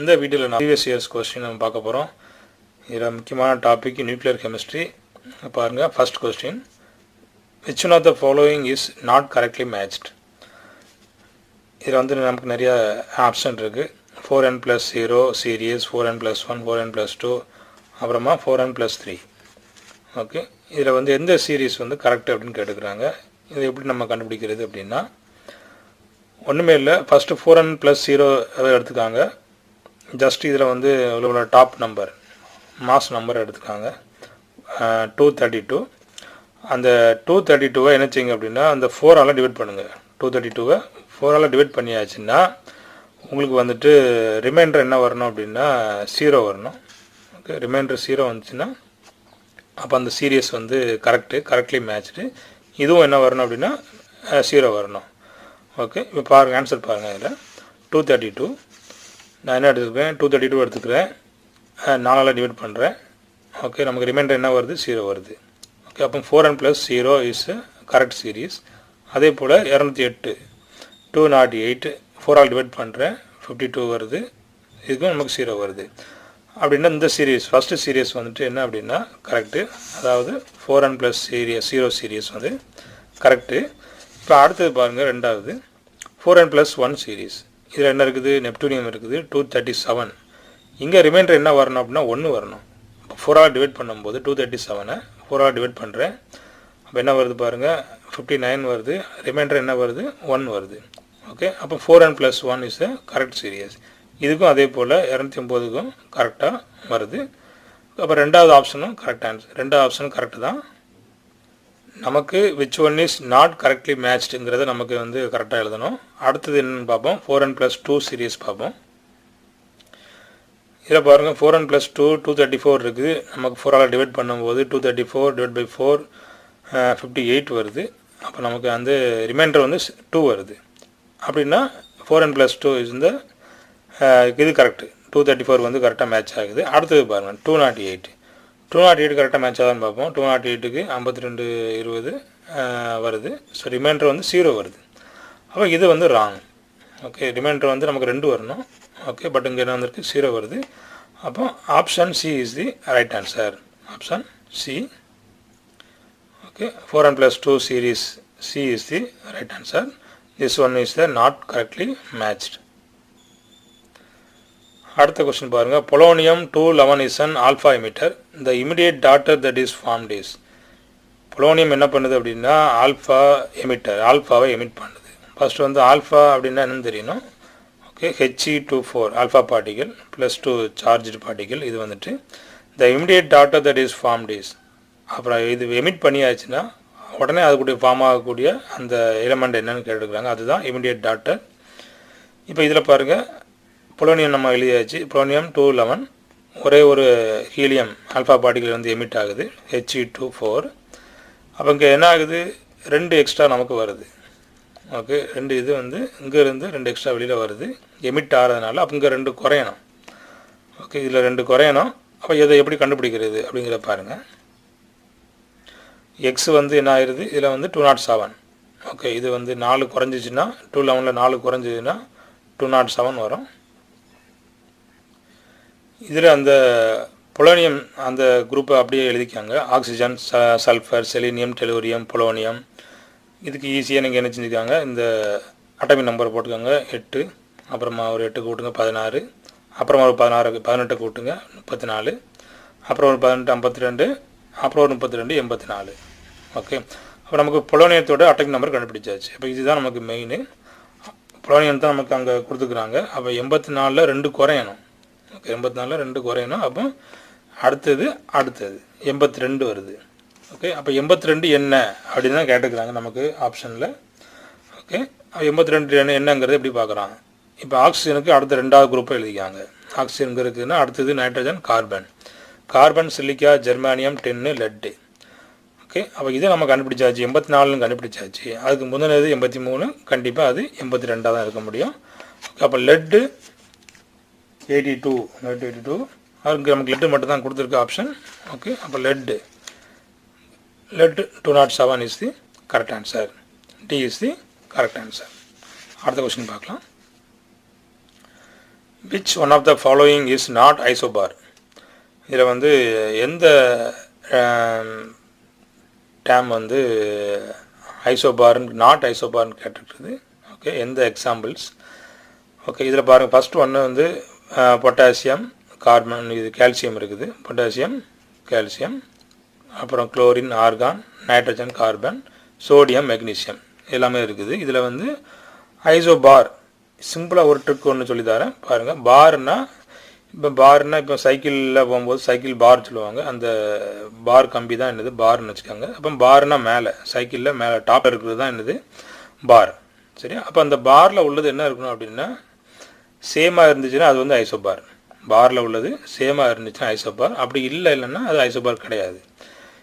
இந்த வீடியோவில் நான் ப்ரீவியஸ் இயர்ஸ் கொஸ்டின் நம்ம பார்க்க போகிறோம். இதில் முக்கியமான டாபிக் நியூக்ளியர் கெமிஸ்ட்ரி. பாருங்கள், first question, which one of the following is not correctly matched? இதில் வந்து நமக்கு நிறைய ஆப்ஷன் இருக்குது. 4n+0 சீரியஸ், 4n+1, 4n+2, அப்புறமா 4n+3. ஓகே, இதில் வந்து எந்த சீரீஸ் வந்து கரெக்ட் அப்படின்னு கேட்டுக்கிறாங்க. இதை எப்படி நம்ம கண்டுபிடிக்கிறது அப்படின்னா, ஒன்றுமே இல்லை. First 4n+0 எடுத்துக்காங்க. ஜஸ்ட் இதில் வந்து உள்ள டாப் நம்பர் மாஸ் நம்பர் எடுத்துக்காங்க 232. அந்த 232 என்ன செய்யுங்க அப்படின்னா, அந்த 4ஆல் டிவைட் பண்ணுங்கள். 232 4ஆல் டிவைட் பண்ணியாச்சுன்னா உங்களுக்கு வந்துட்டு ரிமைண்டர் என்ன வரணும் அப்படின்னா 0 வரணும். ஓகே, ரிமைண்டர் 0 வந்துச்சுன்னா அப்போ அந்த சீரியஸ் வந்து கரெக்ட்லி மேட்ச்டு. இதுவும் என்ன வரணும் அப்படின்னா 0 வரணும். ஓகே, இப்போ பாருங்கள், ஆன்சர் பாருங்கள். இதில் 232 நான் என்ன எடுத்துக்கிறேன், 232 எடுத்துக்கிறேன், 4ஆல் டிவைட் பண்ணுறேன். ஓகே, நமக்கு ரிமைண்டர் என்ன வருது, 0 வருது. ஓகே, அப்போ 4n+0 இஸ் கரெக்ட் சீரீஸ். அதே போல் 208 208 4ஆல் டிவைட் பண்ணுறேன், 52 வருது. இதுக்கும் நமக்கு 0 வருது. அப்படின்னா இந்த சீரீஸ் ஃபஸ்ட்டு சீரீஸ் வந்துட்டு என்ன அப்படின்னா கரெக்டு, அதாவது 4n+0 சீரீஸ் வந்து கரெக்டு. இப்போ அடுத்தது பாருங்கள், ரெண்டாவது 4n+1 சீரீஸ். இதில் என்ன இருக்குது, நெப்டூனியம் இருக்குது 237. இங்கே ரிமைண்டர் என்ன வரணும் அப்படின்னா 1 வரணும். 4ஆல் டிவைட் பண்ணும்போது 237 4ஆல் டிவைட் பண்ணுறேன். அப்போ என்ன வருது பாருங்கள், 59 வருது. ரிமைண்டர் என்ன வருது, 1 வருது. ஓகே, அப்போ 4n+1 is a correct serious. இதுக்கும் அதே போல் 209க்கும் கரெக்டாக வருது. அப்போ ரெண்டாவது ஆப்ஷனும் கரெக்ட் ஆன்சர். ரெண்டாவது ஆப்ஷனும் கரெக்டு தான். நமக்கு which one is not correctly மேட்ச்டுங்கிறத நமக்கு வந்து கரெக்டாக எழுதணும். அடுத்தது என்னென்னு பார்ப்போம், 4n+2 சீரீஸ் பார்ப்போம். இதில் பாருங்கள், 4n+2 234 இருக்குது. நமக்கு 4ஆல் டிவைட் பண்ணும்போது 234 டிவைட் பை 4 58 வருது. அப்போ நமக்கு அந்த ரிமைண்டர் வந்து 2 வருது. அப்படின்னா 4n+2 இஸ் இந்த இது கரெக்டு. 234 வந்து கரெக்டாக மேட்ச் ஆகுது. அடுத்தது பாருங்கள், 208 கரெக்டாக மேட்ச் ஆகுதுன்னு பார்ப்போம். 208க்கு 52 20 வருது. ஸோ ரிமைண்டர் வந்து 0 வருது. அப்போ இது வந்து ராங். ஓகே, ரிமைண்டர் வந்து நமக்கு 2 வரணும். ஓகே, பட் இங்கே என்ன வந்திருக்கு, 0 வருது. அப்போ option C is the right answer. Option C. Okay, 4n+2 series C is the right answer. This one is the not correctly matched. அடுத்த கொஸ்டின் பாருங்கள், polonium 211 is an alpha emitter. The immediate daughter that is formed is. Polonium என்ன பண்ணுது அப்படின்னா alpha emitter, ஆல்ஃபாவை emit பண்ணுது. First வந்து alpha அப்படின்னா என்னன்னு தெரியணும். Okay, He24 alpha particle +2 charged particle. இது வந்துட்டு த immediate daughter that is formed is. அப்புறம் இது எமிட் பண்ணியாச்சுன்னா உடனே அதுக்குடைய ஃபார்ம் ஆகக்கூடிய அந்த எலிமெண்ட் என்னன்னு கேட்டுக்கிறாங்க. அதுதான் இமிடியேட் டாட்டர். இப்போ இதில் பாருங்கள், பொலோனியம் நம்ம எழுதியாச்சு. பொலோனியம் 211 ஒரே ஒரு ஹீலியம் ஆல்ஃபா பார்ட்டிகல் வந்து எமிட் ஆகுது, He24. அப்போ இங்கே என்ன ஆகுது, 2 எக்ஸ்ட்ரா நமக்கு வருது. ஓகே, 2 இது வந்து இங்கே இருந்து 2 எக்ஸ்ட்ரா வெளியில் வருது எமிட் ஆகிறதுனால. அப்போ இங்கே 2 குறையணும். ஓகே, இதில் 2 குறையணும். அப்போ இதை எப்படி கண்டுபிடிக்கிறது அப்படிங்கிற பாருங்கள். எக்ஸ் வந்து என்ன ஆயிடுது, இதில் வந்து 207. ஓகே, இது வந்து 4 குறைஞ்சிச்சின்னா 211 4 குறைஞ்சிதுன்னா 207 வரும். இதில் அந்த பொலோனியம் அந்த குரூப்பை அப்படியே எழுதிக்காங்க. Oxygen, sulphur, selenium, tellurium, polonium. இதுக்கு ஈஸியாக நீங்கள் என்ன செஞ்சுக்காங்க, இந்த அட்டமிக் நம்பர் போட்டுக்கோங்க 8. அப்புறமா ஒரு 8 கூட்டுங்க 16. அப்புறமா ஒரு 18 கூட்டுங்க 34. அப்புறம் ஒரு 18 52. அப்புறம் ஒரு 32 84. ஓகே, அப்போ நமக்கு பொலோனியத்தோட அட்டமிக் நம்பர் கண்டுபிடிச்சாச்சு. அப்போ இதுதான் நமக்கு மெயின். பொலோனியம் தான் நமக்கு அங்கே கொடுத்துக்குறாங்க. அப்போ 84ல் 2 குறையணும். ஓகே, 84ல் 2 குறையணும். அப்போ அடுத்தது 82 வருது. ஓகே, அப்போ 82 என்ன அப்படின்னு தான் கேட்டுக்கிறாங்க நமக்கு ஆப்ஷனில். ஓகே, 82 என்னங்கிறது எப்படி பார்க்குறாங்க. இப்போ ஆக்சிஜனுக்கு அடுத்த 2வது குரூப்பை எழுதிக்காங்க. ஆக்சிஜனுக்கு இருக்குதுன்னா அடுத்தது நைட்ரஜன், கார்பன், சிலிக்கா, ஜெர்மானியம், டின்னு, லெட்டு. ஓகே, அப்போ இதை நம்ம கண்டுபிடிச்சாச்சு. 84 கண்டுபிடிச்சாச்சு. அதுக்கு முந்தினது 83. கண்டிப்பாக அது 82 தான் இருக்க முடியும். ஓகே, அப்போ லெட்டு 82 அதுக்கு நமக்கு லெட்டு மட்டும் தான் கொடுத்துருக்கு ஆப்ஷன். ஓகே, அப்போ lead 207 is the correct answer. D is the correct answer. அடுத்த கொஸ்டின் பார்க்கலாம். which one of the following is not isobar? இதில் வந்து எந்த டேம் வந்து ஐசோபார்னு நாட் ஐசோபார்னு கேட்டுருக்குது. ஓகே, எந்த எக்ஸாம்பிள்ஸ்? ஓகே, இதில் பாருங்கள், ஃபஸ்ட் ஒன்று வந்து பொட்டாசியம் கார்பன், இது கால்சியம் இருக்குது, பொட்டாசியம் கால்சியம், அப்புறம் chlorine argon, nitrogen carbon, sodium magnesium எல்லாமே இருக்குது. இதில் வந்து ஐசோபார் சிம்பிளாக ஒரு ட்ரிக் ஒன்று சொல்லித்தரேன் பாருங்கள். பார்னா இப்போ சைக்கிளில் போகும்போது சைக்கிள் பார் சொல்லுவாங்க, அந்த பார் கம்பி தான் என்னது பார்னு வச்சுக்கோங்க. அப்போ பார்னா மேலே சைக்கிளில் மேலே டாப்பில் இருக்கிறது தான் என்னது பார். சரியா? அப்போ அந்த பாரில் உள்ளது என்ன இருக்கணும் அப்படின்னா சேமாக இருந்துச்சுன்னா அது வந்து ஐசோபார். பாரில் உள்ளது சேமாக இருந்துச்சுன்னா ஐசோபார், அப்படி இல்லைன்னா அது ஐசோபார் கிடையாது.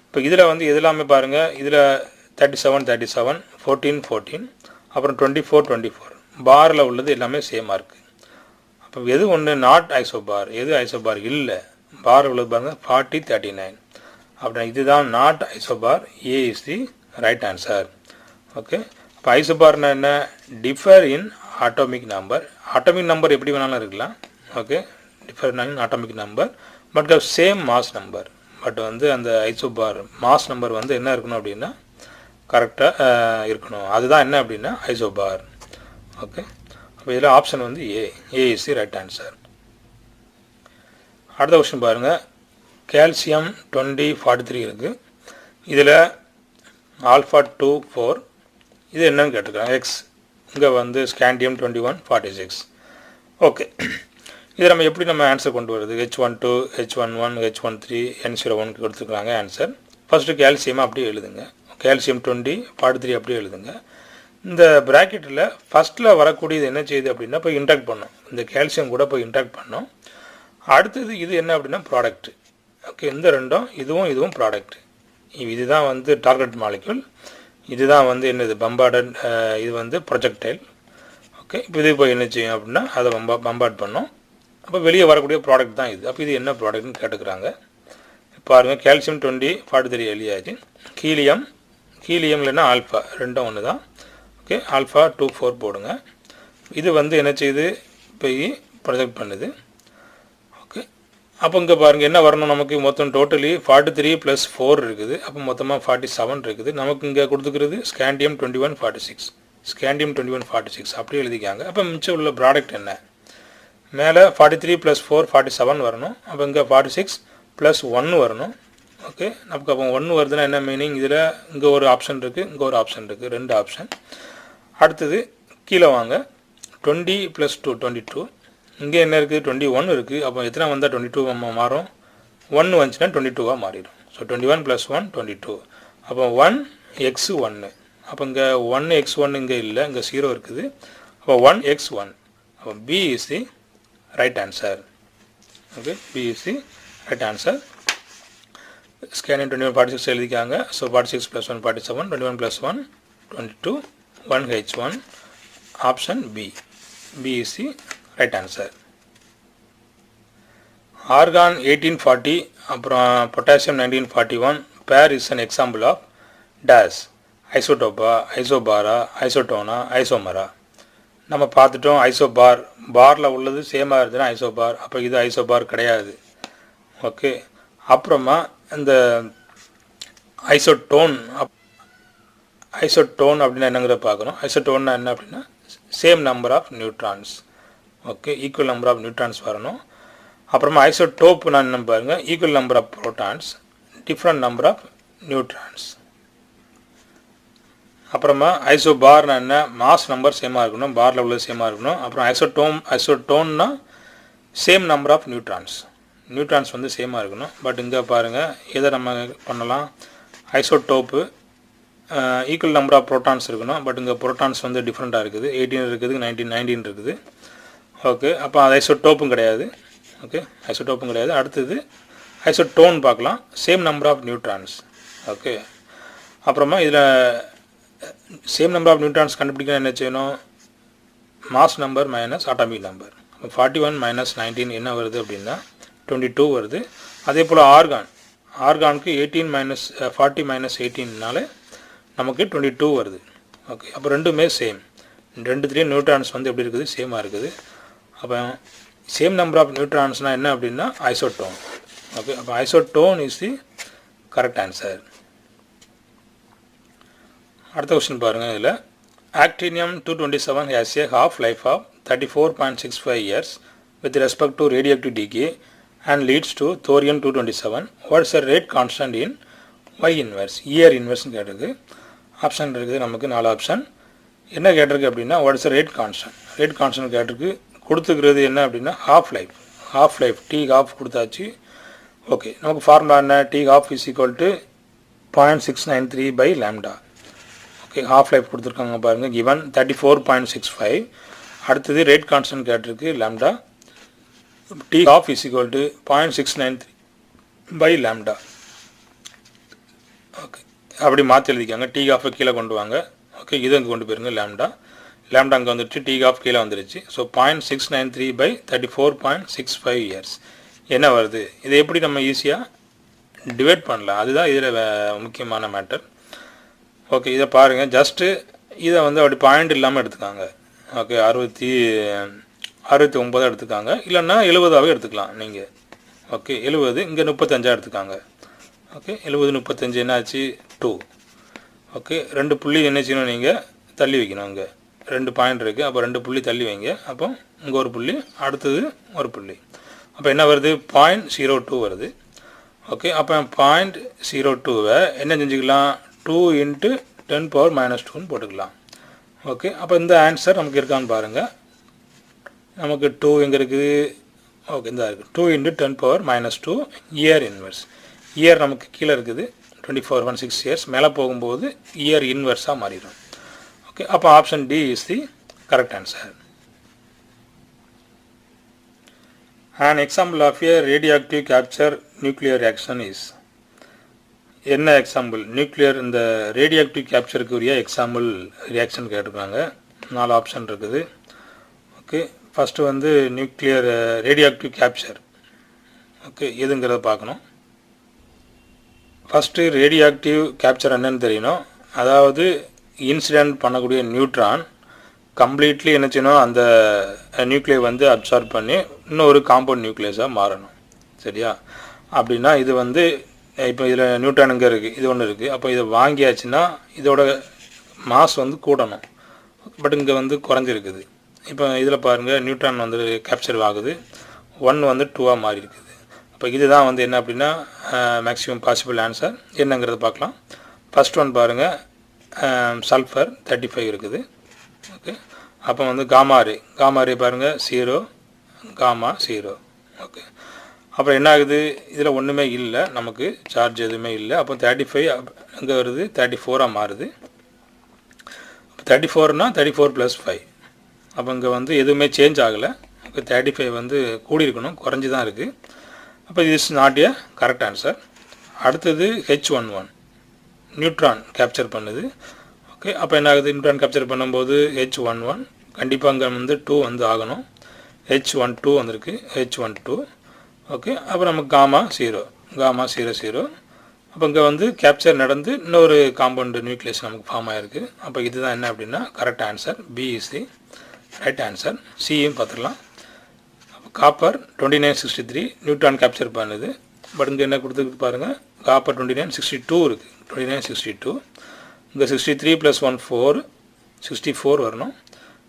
இப்போ இதில் வந்து எதுலாமே பாருங்கள், இதில் 37 37 14 14 அப்புறம் 24 24 பாரில் உள்ளது எல்லாமே சேமாக இருக்குது. அப்போ எது ஒன்று நாட் ஐசோபார், எது ஐசோபார் இல்லை, பார் உள்ளது பாருங்கள் 40 39. அப்படின்னா இதுதான் not isobar. A is the right answer. Okay, இப்போ ஐசோபார்னா என்ன? டிஃபர் இன் ஆட்டோமிக் நம்பர். ஆட்டோமிக் நம்பர் எப்படி வேணாலும் இருக்கலாம். Okay, differ in atomic number but same mass number. But வந்து அந்த ஐசோபார் மாஸ் நம்பர் வந்து என்ன இருக்கணும் அப்படின்னா கரெக்டாக இருக்கணும். அதுதான் என்ன அப்படின்னா ஐசோபார். ஓகே, அப்போ இதில் ஆப்ஷன் வந்து ஏ இஸ் தி ரைட் ஆன்சர். அடுத்த கொஸ்டின் பாருங்கள். கால்சியம் 20 43 இருக்குது. இதில் ஆல்ஃபா 2 4 இது என்னன்னு கேட்டிருக்காங்க. எக்ஸ் இங்கே வந்து ஸ்காண்டியம் 21 46. ஓகே, இதை நம்ம எப்படி ஆன்சர் கொண்டு வருது? H12 H11 H13 N01 கொடுத்துருக்காங்க ஆன்சர். ஃபஸ்ட்டு கால்சியம் அப்படியே எழுதுங்க. கால்சியம் 20 43 அப்படியே எழுதுங்க. இந்த ப்ராக்கெட்டில் ஃபஸ்ட்டில் வரக்கூடியது என்ன செய்யுது அப்படின்னா போய் இன்ட்ராக்ட் பண்ணோம், இந்த கால்சியம் கூட போய் இன்ட்ராக்ட் பண்ணோம். அடுத்தது இது என்ன அப்படின்னா ப்ராடக்ட். ஓகே, இந்த ரெண்டும் இதுவும் ப்ராடக்ட். இதுதான் வந்து டார்கெட் மாலிக்யூல், இதுதான் வந்து என்னது பம்பார்டட், இது வந்து ப்ரொஜெக்டைல். ஓகே, இப்போ இது போய் என்ன செய்யும் அப்படின்னா அதை பம்பார்ட் பண்ணோம். அப்போ வெளியே வரக்கூடிய ப்ராடக்ட் தான் இது. அப்போ இது என்ன ப்ராடக்ட்னு கேட்டுக்கிறாங்க. பாருங்கள், கால்சியம் 20 43 எழுதியாச்சு. ஹீலியம் இல்லைன்னா ஆல்ஃபா ரெண்டும் ஒன்று தான். ஓகே, ஆல்ஃபா 2 4 போடுங்க. இது வந்து என்ன செய்யுது போய் ப்ரொஜெக்ட் பண்ணுது. ஓகே, அப்போ இங்கே பாருங்கள் என்ன வரணும் நமக்கு, மொத்தம் டோட்டலி 43 + 4 இருக்குது. அப்போ மொத்தமாக 47 இருக்குது. நமக்கு இங்கே கொடுத்துக்கிறது ஸ்காண்டியம் 21 46, ஸ்காண்டியம் 21 46 அப்படியே எழுதிக்காங்க. அப்போ மிச்சம் உள்ள ப்ராடக்ட் என்ன? மேலே 43 + 4 47 வரணும். அப்போ இங்கே 46 + 1 வரணும். ஓகே, நமக்கு அப்போ 1 வருதுன்னா என்ன மீனிங்? இதில் இங்கே ஒரு ஆப்ஷன் இருக்குது, இங்கே ஒரு ஆப்ஷன் இருக்குது, 2 ஆப்ஷன். அடுத்தது கீழே வாங்க. 20 + 2 22. இங்கே என்ன இருக்குது? 21 இருக்குது. அப்போ எத்தனை வந்தால் 22 மாறும்? 1 வந்துச்சுன்னா 22வாக மாறிடும். ஸோ 21 + 1 22. அப்போ 1x1. அப்போ இங்கே 1x1 இங்கே இல்லை, இங்கே 0 இருக்குது. அப்போ 1x1. அப்போ B is the right answer. Okay, B is the right answer. Scanning 21 46 எழுதிக்காங்க. So 46 + 1 47, 21 + 1 22, 1H1. Option B is the right answer. Argon 1840 அப்புறம் potassium 1941 pair is an example of this. ஐசோடோப்பா, ஐசோபாரா, ஐசோட்டோனா, ஐசோமரா. நம்ம பார்த்துட்டோம் ஐசோபார், பாரில் உள்ளது சேமாக இருந்துச்சுன்னா ஐசோபார். அப்போ இது ஐசோபார் கிடையாது. ஓகே, அப்புறமா இந்த ஐசோட்டோன் அப்படின்னா என்னங்கிற பார்க்கணும். ஐசோட்டோன்னா என்ன அப்படின்னா same number of neutrons. Okay, equal number of neutrons வரணும். அப்புறமா ஐசோடோப் நான் என்ன பாருங்கள், equal number of protons, different number of neutrons. அப்புறமா ஐசோபார்னா என்ன, மாஸ் நம்பர் சேமாக இருக்கணும், பாரில் உள்ளது சேமாக இருக்கணும். அப்புறம் ஐசோட்டோன்னா சேம் நம்பர் ஆஃப் நியூட்ரான்ஸ் வந்து சேமாக இருக்கணும். பட் இங்கே பாருங்கள் எதை நம்ம பண்ணலாம், isotope equal number of protons இருக்கணும். பட் இங்கே ப்ரோட்டான்ஸ் வந்து டிஃப்ரெண்ட்டாக இருக்குது, 18 இருக்குது, 19 இருக்குது. ஓகே, அப்போ அது ஐசோடோப்பும் கிடையாது. ஓகே, ஐசோடோப்பும் கிடையாது. அடுத்தது ஐசோட்டோன் பார்க்கலாம், same number of neutrons. Okay, அப்புறமா இதில் சேம் நம்பர் ஆஃப் நியூட்ரான்ஸ் கண்டுபிடிக்க என்ன செய்யணும், mass number minus atomic number. 41 - 19 என்ன வருது அப்படின்னா 22 வருது. அதே போல் ஆர்கானுக்கு 18 - 40 - 18னால நமக்கு 22 வருது. ஓகே, அப்போ ரெண்டுமே சேம், ரெண்டுத்துலேயும் நியூட்ரான்ஸ் வந்து எப்படி இருக்குது, சேமாக இருக்குது. அப்போ சேம் நம்பர் ஆஃப் நியூட்ரான்ஸ்னால் என்ன அப்படின்னா ஐசோடோன். ஓகே, அப்போ isotone is the correct answer. அடுத்த கொஸ்டின் பாருங்கள். இதில் actinium 227 has a half life of 34.65 years with respect to radioactive decay and leads to thorium 227. What is the rate constant in Y inverse? year inverse கேட்டிருக்கு. Option இருக்குது நமக்கு 4 option. என்ன கேட்டிருக்கு அப்படின்னா what is rate constant. Rate constant கேட்டிருக்கு. கொடுத்துக்கிறது என்ன அப்படின்னா half life T half கொடுத்தாச்சு. ஓகே, நமக்கு ஃபார்முலா என்ன? T half is equal to 0.693 by lambda. Okay, half life கொடுத்துருக்காங்க பாருங்கள், given 34.65. அடுத்தது ரேட் கான்ஸ்டன்ட் கேட்டிருக்கு lambda. T half is equal to 0.693 by lambda. Okay, அப்படி மாற்றி எழுதிக்காங்க. T half கீழே கொண்டு வாங்க. ஓகே, இது அங்கே கொண்டு போயிருங்க லேம்டா அங்கே வந்துடுச்சு. T half கீழே வந்துடுச்சு. ஸோ 0.693 by 34.65 years என்ன வருது? இதை எப்படி நம்ம ஈஸியாக டிவைட் பண்ணலாம், அதுதான் இதில் முக்கியமான மேட்டர். ஓகே, இதை பாருங்கள். ஜஸ்ட்டு இதை வந்து அப்படி பாயிண்ட் இல்லாமல் எடுத்துக்காங்க. ஓகே, 69 எடுத்துக்காங்க, இல்லைன்னா 70ஆகவே எடுத்துக்கலாம் நீங்கள். ஓகே, 70 இங்கே 35 எடுத்துக்காங்க. ஓகே, 70 35 என்னாச்சு 2. ஓகே, 2 புள்ளி என்ன செய்யணும், நீங்கள் தள்ளி வைக்கணும். இங்கே 2 பாயிண்ட் இருக்குது, அப்போ 2 புள்ளி தள்ளி வைங்க. அப்போ இங்கே ஒரு புள்ளி, அடுத்தது ஒரு புள்ளி. அப்போ என்ன வருது? 0.02 வருது. ஓகே, அப்போ 0.02வை என்ன செஞ்சுக்கலாம்? 2 × 10⁻²ன்னு போட்டுக்கலாம். ஓகே, அப்போ இந்த ஆன்சர் நமக்கு இருக்கான்னு பாருங்கள். நமக்கு 2 எங்கே இருக்குது? ஓகே, இந்த இருக்குது 2 × 10⁻². Year inverse. இயர் நமக்கு கீழே இருக்குது 24.16 years. மேலே போகும்போது இயர் இன்வெர்ஸாக மாறிடும். ஓகே, அப்போ option D is the correct answer. An example of a radioactive capture nuclear reaction is. என்ன எக்ஸாம்பிள்? நியூக்ளியர் இந்த ரேடியோஆக்டிவ் கேப்சருக்கு உரிய எக்ஸாம்பிள் ரியாக்ஷன் கேட்டிருக்காங்க. 4 ஆப்ஷன் இருக்குது. ஓகே, ஃபஸ்ட்டு வந்து நியூக்ளியர் ரேடியோஆக்டிவ் கேப்சர். ஓகே, எதுங்கிறத பார்க்கணும். ஃபஸ்ட்டு ரேடியோஆக்டிவ் கேப்சர் என்னன்னு தெரியணும். அதாவது இன்சிடென்ட் பண்ணக்கூடிய நியூட்ரான் கம்ப்ளீட்லி என்ன செய்யணும், அந்த நியூக்ளியை வந்து அப்சார்ப் பண்ணி இன்னொரு காம்பவுண்ட் நியூக்ளியஸாக மாறணும். சரியா? அப்படின்னா இது வந்து இப்போ இதில் நியூட்ரான் இங்கே இருக்குது, இது ஒன்று இருக்குது. அப்போ இதை வாங்கியாச்சுன்னா இதோட மாஸ் வந்து கூடணும். பட் இங்கே வந்து குறைஞ்சிருக்குது. இப்போ இதில் பாருங்கள், நியூட்ரான் வந்து கேப்சர் ஆகுது, 1 வந்து 2ஆக மாறி இருக்குது. அப்போ இதுதான் வந்து என்ன அப்படின்னா மேக்ஸிமம் பாசிபிள் ஆன்சர் என்னங்கிறத பார்க்கலாம். ஃபஸ்ட் ஒன் பாருங்கள், சல்ஃபர் 35 இருக்குது. ஓகே, அப்போ வந்து காமாரே பாருங்கள் 0, காமா 0. ஓகே, அப்புறம் என்ன ஆகுது? இதில் ஒன்றுமே இல்லை, நமக்கு சார்ஜ் எதுவுமே இல்லை. அப்போ 35 அங்கே வருது, 34ஆக மாறுது. அப்போ 34னா 34 + 5. அப்போ இங்கே வந்து எதுவுமே சேஞ்ச் ஆகலை. அப்போ 35 வந்து கூடி இருக்கணும், குறைஞ்சி தான் இருக்குது. அப்போ is not a correct answer. அடுத்தது H11 நியூட்ரான் கேப்சர் பண்ணுது. ஓகே, அப்போ என்ன ஆகுது? நியூட்ரான் கேப்சர் பண்ணும்போது H11 கண்டிப்பாக அங்கே வந்து 2 வந்து ஆகணும். H12 வந்திருக்கு, H12. ஓகே, அப்போ நமக்கு காமா 0. அப்போ இங்கே வந்து கேப்சர் நடந்து இன்னொரு காம்பவுண்ட் நியூக்ளியஸ் நமக்கு ஃபார்ம் ஆகிருக்கு. அப்போ இதுதான் என்ன அப்படின்னா correct answer. B is the right answer. சியும் பார்த்துடலாம். அப்போ காப்பர் 2963 நியூட்ரான் கேப்சர் பண்ணுது. பட் இங்கே என்ன கொடுத்துருக்கு பாருங்கள், காப்பர் 2962 இருக்குது. 2962 இங்கே 63 + 1 4, 64 வரணும்.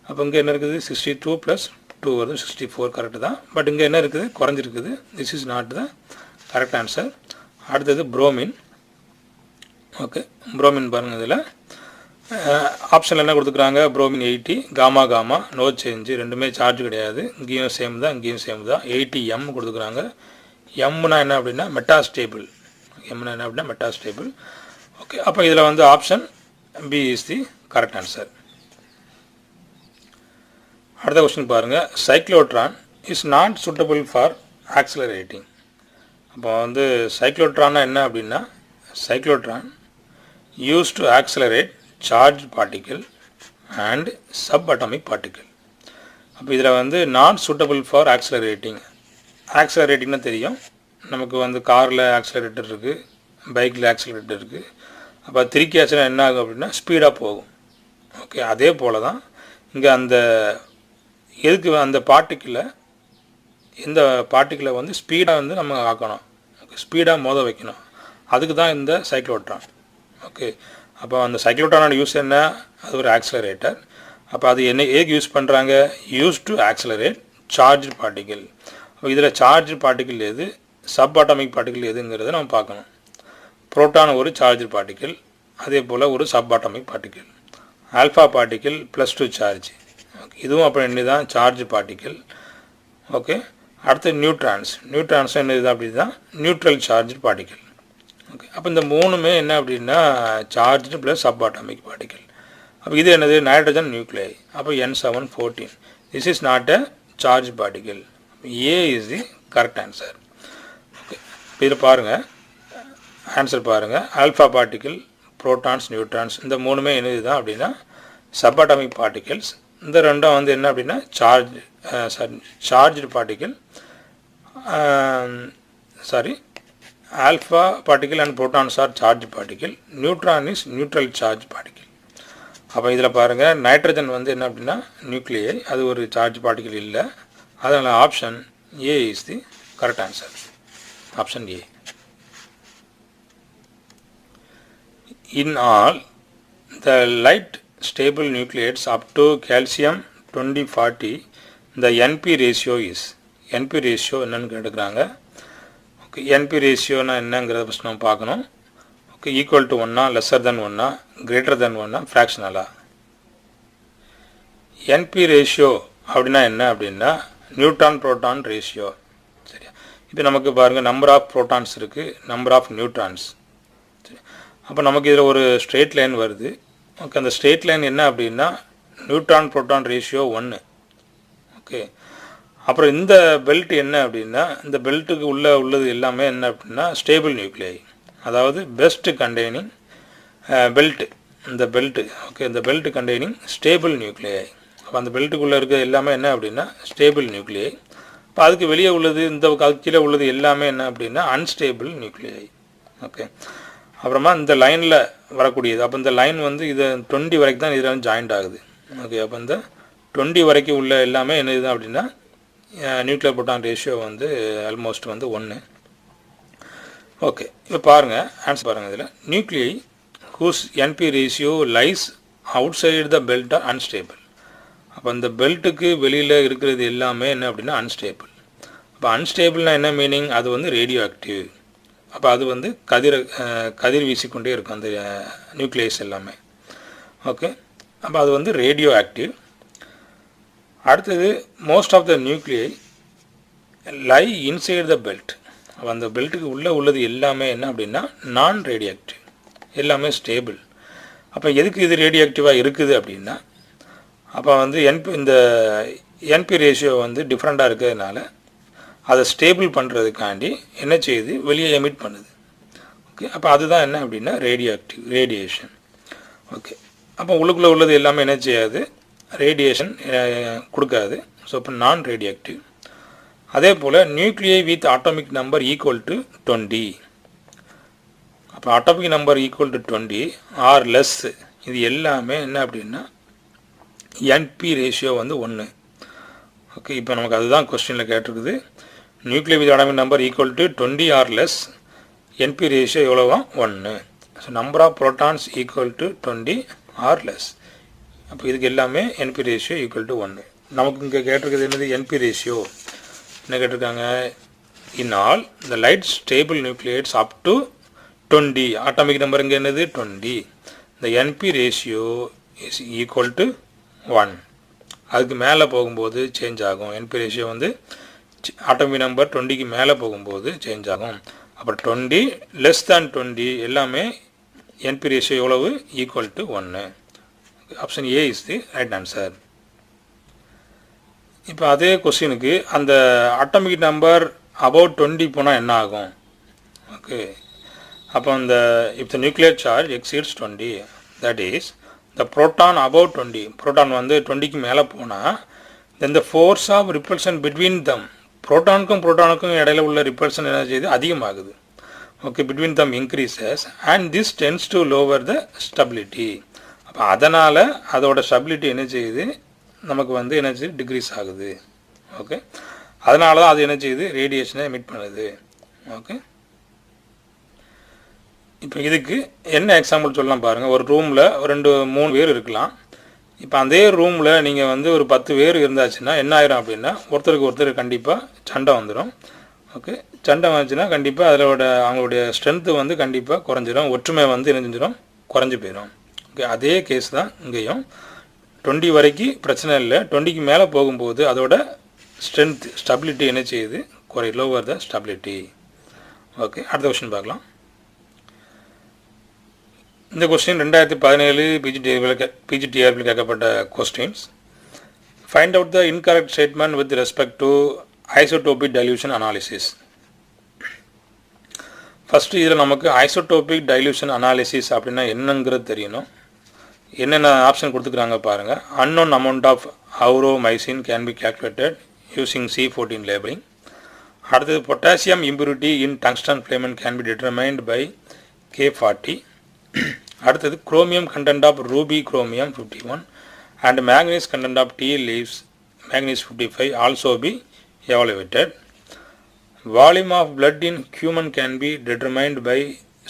அப்போ இங்கே என்ன இருக்குது? 62 + 2 வருது, 64 கரெக்டு தான். பட் இங்கே என்ன இருக்குது? குறைஞ்சிருக்குது. This is not the correct answer. அடுத்தது புரோமின். ஓகே, புரோமின் பாருங்கள். இதில் ஆப்ஷனில் என்ன கொடுத்துக்குறாங்க? புரோமின் 80, காமா நோ சேஞ்சு, ரெண்டுமே சார்ஜ் கிடையாது. இங்கேயும் சேம் தான், இங்கேயும் சேம் தான். 80 M கொடுத்துக்குறாங்க. எம்னா என்ன அப்படின்னா மெட்டாஸ்டேபிள். ஓகே, அப்போ இதில் வந்து option B is the correct answer. அடுத்த கொஸ்டின் பாருங்கள், cyclotron is not suitable for accelerating. அப்போ வந்து சைக்ளோட்ரான்னா என்ன அப்படின்னா, cyclotron use to accelerate charge particle and sub atomic particle. அப்போ இதில் வந்து நாட் சூட்டபிள் ஃபார் ஆக்சிலரேட்டிங்னு தெரியும் நமக்கு. வந்து காரில் ஆக்சிலரேட்டர் இருக்குது, பைக்கில் ஆக்சிலரேட்டர் இருக்குது. அப்போ திருக்கியாச்சுன்னா என்ன ஆகும் அப்படின்னா ஸ்பீடாக போகும். ஓகே, அதே போல் தான் இங்கே அந்த எதுக்கு அந்த பார்ட்டிக்கிளை இந்த பார்ட்டிக்கிளை வந்து ஸ்பீடாக வந்து நம்ம ஆக்கணும், ஸ்பீடாக மோத வைக்கணும். அதுக்கு தான் இந்த சைக்ளோட்ரான். ஓகே, அப்போ அந்த சைக்ளோட்ரானோட யூஸ் என்ன? அது ஒரு ஆக்சிலரேட்டர். அப்போ அது என்ன ஏக்கு யூஸ் பண்ணுறாங்க? Use to accelerate charge particle. அப்போ இதில் சார்ஜ் பார்ட்டிக்கிள் எது, சப் அட்டாமிக் பார்ட்டிக்கிள் எதுங்கிறத நம்ம பார்க்கணும். புரோட்டான் ஒரு சார்ஜ் பார்ட்டிக்கிள், அதே போல் ஒரு sub atomic particle. Alpha particle +2 charge. Okay, இதுவும் அப்போ என்ன தான் சார்ஜ் பார்ட்டிக்கிள். ஓகே, அடுத்து நியூட்ரான்ஸ் என்னது அப்படி தான் நியூட்ரல் சார்ஜ் பார்ட்டிக்கிள். ஓகே, அப்போ இந்த மூணுமே என்ன அப்படின்னா charge plus sub atomic particle. அப்போ இது என்னது? நைட்ரஜன் நியூக்ளியை. அப்போ N714. This is not a charge particle. A is the correct answer. Okay, இதில் பாருங்கள், ஆன்சர் பாருங்கள். ஆல்ஃபா பார்ட்டிக்கிள், புரோட்டான்ஸ், நியூட்ரான்ஸ், இந்த மூணுமே என்னது தான் அப்படின்னா சப் அட்டாமிக் பார்ட்டிகிள்ஸ். இந்த ரெண்டும் வந்து என்ன அப்படின்னா charged particle. Alpha particle and protons are charge particle. Neutron is neutral charge particle. அப்போ இதில் பாருங்கள், நைட்ரஜன் வந்து என்ன அப்படின்னா நியூக்ளியை, அது ஒரு சார்ஜ் பார்ட்டிக்கிள் இல்லை. அதனால் option A is the correct answer. Option A. In all, the light stable nucleides up to calcium 2040, the NP ratio is, NP ratio என்னன்னு கேட்டுக்கிறாங்க. ஓகே, NP ரேஷியோனா என்னங்கிறத ஃபஸ்ட் நம்ம பார்க்கணும். Okay, equal to 1, lesser then 1, greater than 1, ஃப்ராக்ஷனலா? NP ratio அப்படின்னா என்ன அப்படின்னா neutron proton ratio. சரியா? இப்போ நமக்கு பாருங்கள், நம்பர் ஆஃப் புரோட்டான்ஸ் இருக்குது, நம்பர் ஆஃப் நியூட்ரான்ஸ். அப்போ நமக்கு இதில் ஒரு ஸ்ட்ரெயிட் லைன் வருது. ஓகே, அந்த ஸ்ட்ரெயிட் லைன் என்ன அப்படின்னா நியூட்ரான் புரோட்டான் ரேஷியோ 1. ஓகே, அப்புறம் இந்த பெல்ட் என்ன அப்படின்னா இந்த பெல்ட்டுக்கு உள்ளது எல்லாமே என்ன அப்படின்னா ஸ்டேபிள் நியூக்ளியை, அதாவது பெஸ்ட் கண்டெய்னிங் பெல்ட். இந்த பெல்ட்டு, ஓகே, இந்த பெல்ட் கண்டெய்னிங் ஸ்டேபிள் நியூக்ளியை. அப்போ அந்த பெல்ட்டுக்குள்ளே இருக்க எல்லாமே என்ன அப்படின்னா ஸ்டேபிள் நியூக்ளியை. இப்போ அதுக்கு வெளியே உள்ளது, இந்த கீழே உள்ளது எல்லாமே என்ன அப்படின்னா அன்ஸ்டேபிள் நியூக்ளியை. ஓகே, அப்புறமா இந்த லைனில் வரக்கூடியது. அப்போ இந்த லைன் வந்து இது 20 வரைக்கும் தான் இதில் ஜாயிண்ட் ஆகுது. ஓகே, அப்போ இந்த 20 வரைக்கும் உள்ள எல்லாமே என்ன இது அப்படின்னா நியூக்ளியர் புரோட்டான் ரேஷியோ வந்து ஆல்மோஸ்ட் வந்து 1. ஓகே, இப்போ பாருங்கள், ஆன்சர் பாருங்கள். இதில் nuclei whose NP ratio lies outside the belt are unstable. அப்போ இந்த பெல்ட்டுக்கு வெளியில் இருக்கிறது எல்லாமே என்ன அப்படின்னா அன்ஸ்டேபிள். அப்போ அன்ஸ்டேபிள்னால் என்ன மீனிங்? அது வந்து ரேடியோ ஆக்டிவ். அப்போ அது வந்து கதிர் வீசிக்கொண்டே இருக்கும் அந்த நியூக்ளியஸ் எல்லாமே. ஓகே, அப்போ அது வந்து ரேடியோ ஆக்டிவ். அடுத்தது most of the nuclei lie inside the belt. அப்போ அந்த பெல்ட்டுக்கு உள்ளது எல்லாமே என்ன அப்படின்னா நான் ரேடியோ ஆக்டிவ், எல்லாமே ஸ்டேபிள். அப்போ எதுக்கு இது ரேடியோ ஆக்டிவாக இருக்குது அப்படின்னா அப்போ வந்து இந்த என்பி ரேஷியோ வந்து டிஃப்ரெண்ட்டாக இருக்கிறதுனால அதை ஸ்டேபிள் பண்ணுறதுக்காண்டி என்ன செய்யுது? வெளியே எமிட் பண்ணுது. ஓகே, அப்போ அதுதான் என்ன அப்படின்னா ரேடியேஷன். ஓகே, அப்போ உள்ளுக்குள்ளே உள்ளது எல்லாமே என்ன செய்யாது? ரேடியேஷன் கொடுக்காது. ஸோ இப்போ நான் ரேடியோஆக்டிவ். அதே போல் nuclei with atomic number equal to 20. அப்போ atomic number equal to 20 or less, இது எல்லாமே என்ன அப்படின்னா என்பி ரேஷியோ வந்து 1. ஓகே, இப்போ நமக்கு அதுதான் கொஸ்டினில் கேட்டிருக்குது. Nuclear with atomic number equal to 20 or less, NP ratio எவ்வளோவா? 1. So number of protons equal to 20 or less. அப்போ இதுக்கு எல்லாமே என்பி ரேஷியோ ஈக்குவல் டு 1. நமக்கு இங்கே கேட்டிருக்கிறது என்னது? என்பி ரேஷியோ என்ன கேட்டிருக்காங்க? In all the light stable nuclides up to 20. Atomic number இங்கே என்னது? 20. இந்த N P ratio is equal to 1. அதுக்கு மேலே போகும்போது சேஞ்ச் ஆகும். என்பி ரேஷியோ வந்து அட்டாமிக் நம்பர் 20க்கு மேலே போகும்போது சேஞ்ச் ஆகும். அப்புறம் 20 லெஸ் தேன் 20 எல்லாமே என்பி ரேஷியோ எவ்வளவு? Equal to 1. Option A is the right answer. இப்போ அதே கொஸ்டினுக்கு அந்த அட்டாமிக் நம்பர் அபவுட் 20 போனால் என்ன ஆகும்? ஓகே, அப்போ அந்த if the nuclear charge exceeds 20, that is the proton about 20, proton வந்து 20க்கு மேலே போனால் then the force of repulsion between them, புரோட்டானுக்கும் இடையில உள்ள ரிப்பல்ஷன் என்ன செய்யுது? அதிகமாகுது. Okay, between them increases and this tends to lower the stability. அப்போ அதனால் அதோட ஸ்டெபிலிட்டி என்ன செய்யுது? நமக்கு வந்து என்ன செய்யுது? டிக்ரீஸ் ஆகுது. ஓகே, அதனால தான் அது என்ன செய்யுது, ரேடியேஷனை எமிட் பண்ணுது. ஓகே, இப்போ இதுக்கு என்ன எக்ஸாம்பிள் சொல்லலாம் பாருங்கள். ஒரு ரூமில் 2-3 பேர் இருக்கலாம். இப்போ அதே ரூமில் நீங்கள் வந்து ஒரு 10 பேர் இருந்தாச்சுன்னா என்ன ஆயிரும் அப்படின்னா, ஒருத்தருக்கு ஒருத்தர் கண்டிப்பாக சண்டை வந்துடும். ஓகே, சண்டை வந்துச்சுன்னா கண்டிப்பாக அதோட அவங்களுடைய ஸ்ட்ரென்த்து வந்து கண்டிப்பாக குறைஞ்சிரும், ஒற்றுமை வந்து என்ன செஞ்சிடும், குறைஞ்சி போயிடும். ஓகே, அதே கேஸ் தான் இங்கேயும். 20 வரைக்கும் பிரச்சனை இல்லை, 20க்கு மேலே போகும்போது அதோட ஸ்ட்ரென்த் ஸ்டெபிலிட்டி என்ன செய்யுது, லோவர் த ஸ்டெபிலிட்டி. ஓகே, அடுத்த கொஸ்டின் பார்க்கலாம். இந்த கொஸ்டின் 2017 பிஜிடிஆர்பியில் கேட்கப்பட்ட questions. Find out the incorrect statement with respect to isotopic dilution analysis. First இதில் நமக்கு ஐசோடோபிக் டைல்யூஷன் அனாலிசிஸ் அப்படின்னா என்னங்கிறது தெரியணும். என்னென்ன ஆப்ஷன் கொடுத்துக்கிறாங்க பாருங்கள். Unknown amount of aureomycin can be calculated using C14 labelling. அடுத்தது potassium impurity in tungsten filament can be determined by K40. அடுத்தது chromium content of ruby chromium 51 and manganese content of tea leaves manganese 55 also be evaluated. Volume of blood in human can be determined by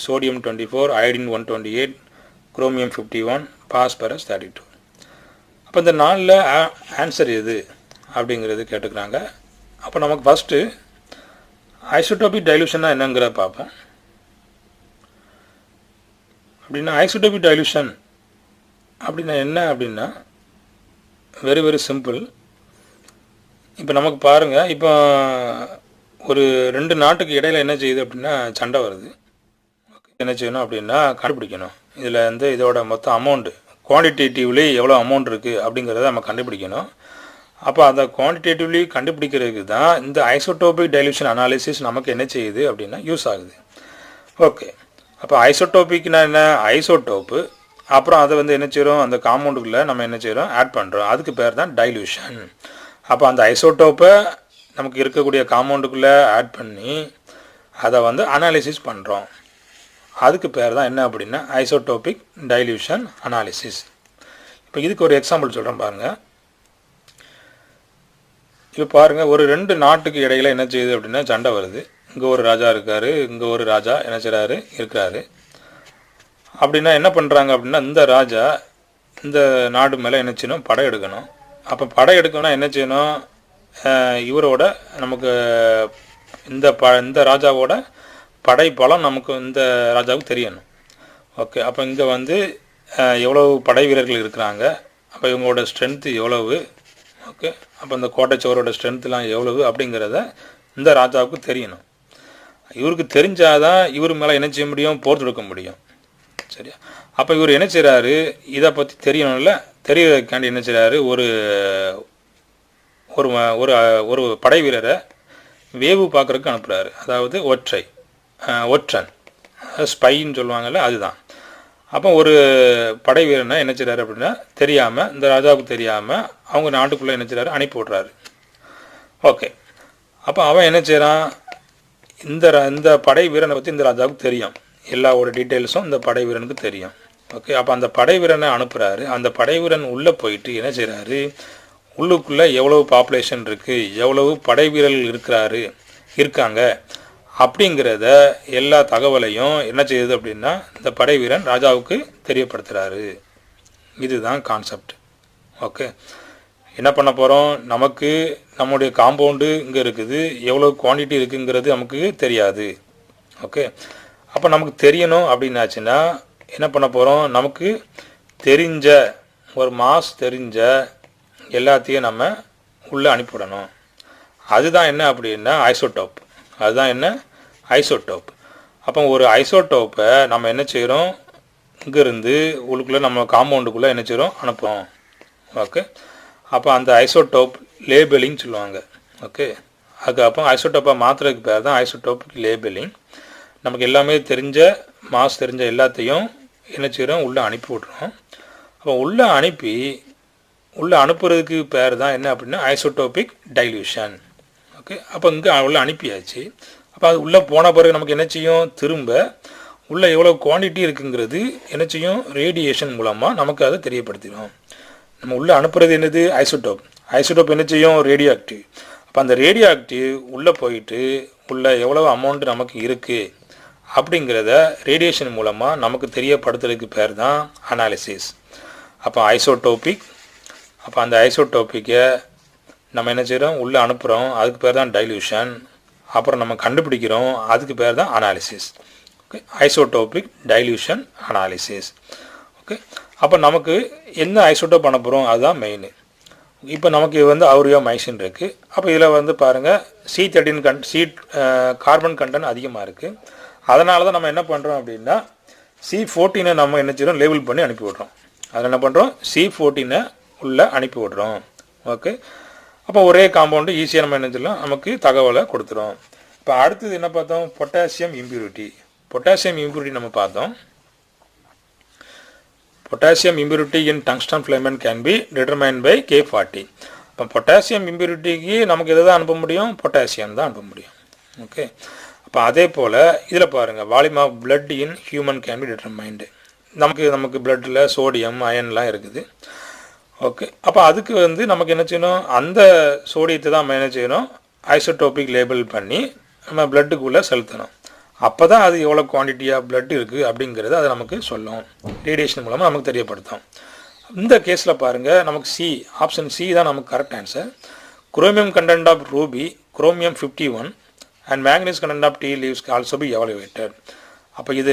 sodium 24, iodine 128, chromium 51, phosphorus 32. அப்போ இந்த 4ல் answer எது அப்படிங்கிறது கேட்டுக்கிறாங்க. அப்போ நமக்கு first isotopic டைல்யூஷன்னா என்னங்கிறத பார்ப்போம். அப்படின்னா ஐசோடோபிக் டைல்யூஷன் அப்படின்னா என்ன அப்படின்னா வெரி வெரி சிம்பிள். இப்போ நமக்கு பாருங்கள், இப்போ ஒரு 2 நாட்டுக்கு இடையில் என்ன செய்யுது அப்படின்னா சண்டை வருது. என்ன செய்யணும் அப்படின்னா கண்டுபிடிக்கணும். இதில் வந்து இதோட மொத்த அமௌண்ட்டு குவான்டிடேட்டிவ்லி எவ்வளோ அமௌண்ட் இருக்குது அப்படிங்கிறத நம்ம கண்டுபிடிக்கணும். அப்போ அந்த குவான்டிடேட்டிவ்லி கண்டுபிடிக்கிறதுக்கு தான் இந்த ஐசோடோபிக் டைல்யூஷன் அனாலிசிஸ் நமக்கு என்ன செய்யுது அப்படின்னா யூஸ் ஆகுது. ஓகே, அப்போ ஐசோடோபிக்னா என்ன, ஐசோடோப்பு, அப்புறம் அதை வந்து என்ன செய்கிறோம், அந்த காம்பவுண்டுக்குள்ளே நம்ம என்ன செய்கிறோம், ஆட் பண்ணுறோம். அதுக்கு பேர் தான் டைல்யூஷன். அப்போ அந்த ஐசோடோப்பை நமக்கு இருக்கக்கூடிய காம்பவுண்டுக்குள்ளே ஆட் பண்ணி அதை வந்து அனாலிசிஸ் பண்ணுறோம். அதுக்கு பேர் தான் என்ன அப்படின்னா ஐசோடோபிக் டைல்யூஷன் அனாலிசிஸ். இப்போ இதுக்கு ஒரு எக்ஸாம்பிள் சொல்கிறேன் பாருங்கள். இப்போ பாருங்கள், ஒரு 2 நாட்டுக்கு இடையில் என்ன செய்யுது அப்படின்னா சண்டை வருது. இங்கே ஒரு ராஜா இருக்கார், இங்கே ஒரு ராஜா என்ன செய்கிறாரு இருக்கிறாரு. அப்படின்னா என்ன பண்ணுறாங்க அப்படின்னா இந்த ராஜா இந்த நாடு மேலே என்ன செய்யணும், படை எடுக்கணும். அப்போ படை எடுக்கணும்னா என்ன செய்யணும், இவரோட நமக்கு இந்த ராஜாவோட படை பலம் நமக்கு இந்த ராஜாவுக்கு தெரியணும். ஓகே, அப்போ இங்கே வந்து எவ்வளவு படை வீரர்கள் இருக்கிறாங்க, அப்போ இவங்களோட ஸ்ட்ரென்த்து எவ்வளவு, ஓகே, அப்போ இந்த கோட்டைச்சுவரோட ஸ்ட்ரென்த்துலாம் எவ்வளவு அப்படிங்கிறத இந்த ராஜாவுக்கு தெரியணும். இவருக்கு தெரிஞ்சாதான் இவர் மேலே என்ன செய்ய முடியும், போர் தொடுக்க முடியும். சரியா? அப்போ இவர் என்ன செய்கிறாரு, இதை பற்றி தெரியணும்ல, தெரியறதுக்காண்டி என்ன செய்கிறாரு, ஒரு ஒரு படை வீரரை வேவு பார்க்குறதுக்கு அனுப்புகிறாரு. அதாவது ஒற்றன் ஸ்பைன்னு சொல்லுவாங்கள்ல, அதுதான். அப்போ ஒரு படை வீரனை என்ன செய்கிறாரு அப்படின்னா தெரியாமல், இந்த ராஜாவுக்கு தெரியாமல் அவங்க நாட்டுக்குள்ளே என்ன செய்கிறாரு, அனுப்பி விட்றாரு. ஓகே, அப்போ அவன் என்ன செய்கிறான், இந்த படை வீரனை பற்றி இந்த ராஜாவுக்கு தெரியும், எல்லாவோட டீட்டெயில்ஸும் இந்த படை வீரனுக்கு தெரியும். ஓகே, அப்போ அந்த படை வீரனை அனுப்புகிறாரு. அந்த படை வீரன் உள்ளே போயிட்டு என்ன செய்கிறாரு, உள்ளுக்குள்ளே எவ்வளவு பாப்புலேஷன் இருக்குது, எவ்வளவு படை வீரர்கள் இருக்காங்க அப்படிங்கிறத எல்லா தகவலையும் என்ன செய்யுது அப்படின்னா இந்த படை வீரன் ராஜாவுக்கு தெரியப்படுத்துகிறாரு. இதுதான் கான்செப்ட். ஓகே, என்ன பண்ண போகிறோம், நமக்கு நம்முடைய காம்பவுண்டு இங்கே இருக்குது, எவ்வளோ குவான்டிட்டி இருக்குங்கிறது நமக்கு தெரியாது. ஓகே, அப்போ நமக்கு தெரியணும் அப்படின்னாச்சுன்னா என்ன பண்ண போகிறோம், நமக்கு தெரிஞ்ச ஒரு மாஸ் தெரிஞ்ச எல்லாத்தையும் நம்ம உள்ளே அனுப்பிவிடணும். அதுதான் என்ன அப்படின்னா ஐசோடோப். அதுதான் என்ன ஐசோடோப். அப்போ ஒரு ஐசோடோப்பை நம்ம என்ன செய்கிறோம், இங்கேருந்து உள்ளுக்குள்ளே நம்ம காம்பவுண்டுக்குள்ளே என்ன செய்கிறோம், அனுப்புகிறோம். ஓகே, அப்போ அந்த ஐசோடோப் லேபிளிங் சொல்லுவாங்க. ஓகே, அதுக்கப்புறம் ஐசோடோப்பை மாற்றுறதுக்கு பேர் தான் ஐசோடோப் லேபிளிங். நமக்கு எல்லாமே தெரிஞ்ச மாஸ் தெரிஞ்ச எல்லாத்தையும் என்ன செய்கிறோம், உள்ளே அனுப்பி விட்றோம். அப்போ உள்ளே அனுப்புறதுக்கு பேர் தான் என்ன அப்படின்னா ஐசோடோபிக் டைல்யூஷன். ஓகே, அப்போ இங்கே உள்ளே அனுப்பியாச்சு. அப்போ அது உள்ளே போன பிறகு நமக்கு என்ன செய்யும், திரும்ப உள்ளே எவ்வளோ குவான்டிட்டி இருக்குங்கிறது என்ன செய்யும், ரேடியேஷன் மூலமாக நமக்கு அதை தெரியப்படுத்திடும். நம்ம உள்ளே அனுப்புறது என்னது ஐசோடோப். ஐசோடோப் என்ன செய்யும், ரேடியோ ஆக்டிவ். இப்போ அந்த ரேடியோ ஆக்டிவ் உள்ளே போயிட்டு உள்ள எவ்வளோ அமௌண்ட் நமக்கு இருக்குது அப்படிங்கிறத ரேடியேஷன் மூலமாக நமக்கு தெரியப்படுத்துறதுக்கு பேர் தான் அனாலிசிஸ். அப்போ ஐசோடோபிக், அப்போ அந்த ஐசோடோப்பிக்கை நம்ம என்ன செய்கிறோம், உள்ளே அனுப்புகிறோம், அதுக்கு பேர் தான் டைல்யூஷன். அப்புறம் நம்ம கண்டுபிடிக்கிறோம், அதுக்கு பேர் தான் analysis. Okay, isotopic dilution analysis. Okay, அப்போ நமக்கு என்ன ஐசோடோப் பண்ண போகிறோம் அதுதான் மெயின். இப்போ நமக்கு வந்து ஆரியோமைசின் இருக்குது. அப்போ இதில் வந்து பாருங்கள் C13 கார்பன் கண்டென்ட் அதிகமாக இருக்குது. அதனால தான் நம்ம என்ன பண்ணுறோம் அப்படின்னா C14 நம்ம என்ன செய்கிறோம், லேபிள் பண்ணி அனுப்பி விட்றோம். அதில் என்ன பண்ணுறோம், C14 உள்ளே அனுப்பி விட்றோம். ஓகே, அப்போ ஒரே காம்பவுண்டு ஈஸியாக நம்ம என்ன செய்யலாம், நமக்கு தகவலை கொடுத்துரும். இப்போ அடுத்தது என்ன பார்த்தோம், பொட்டாசியம் இம்பியூரிட்டி. பொட்டாசியம் இம்பியூரிட்டி நம்ம பார்த்தோம். Potassium impurity in tungsten filament can be determine by K40. இப்போ பொட்டாசியம் இம்பியூரிட்டிக்கு நமக்கு எதை தான் அனுப்ப முடியும், பொட்டாசியம் தான் அனுப்ப முடியும். ஓகே, அப்போ அதே போல் இதில் பாருங்கள், volume of blood in human can be determined. நமக்கு பிளட்டில் சோடியம் அயன்லாம் இருக்குது. ஓகே, அப்போ அதுக்கு வந்து நமக்கு என்ன செய்யணும், அந்த சோடியத்தை தான் நம்ம என்ன செய்யணும், ஐசோடோபிக் லேபிள் பண்ணி நம்ம பிளட்டுக்குள்ளே செலுத்தணும். அப்போ தான் அது எவ்வளோ குவான்டிட்டியாக பிளட் இருக்குது அப்படிங்கிறது அதை நமக்கு சொல்லும், ரேடியேஷன் மூலமாக நமக்கு தெரியப்படுத்தும். இந்த கேஸில் பாருங்கள், நமக்கு ஆப்ஷன் சி தான் நமக்கு correct answer. Chromium content of ruby chromium 51 and manganese content of tea leaves also be evaluated. அப்போ இது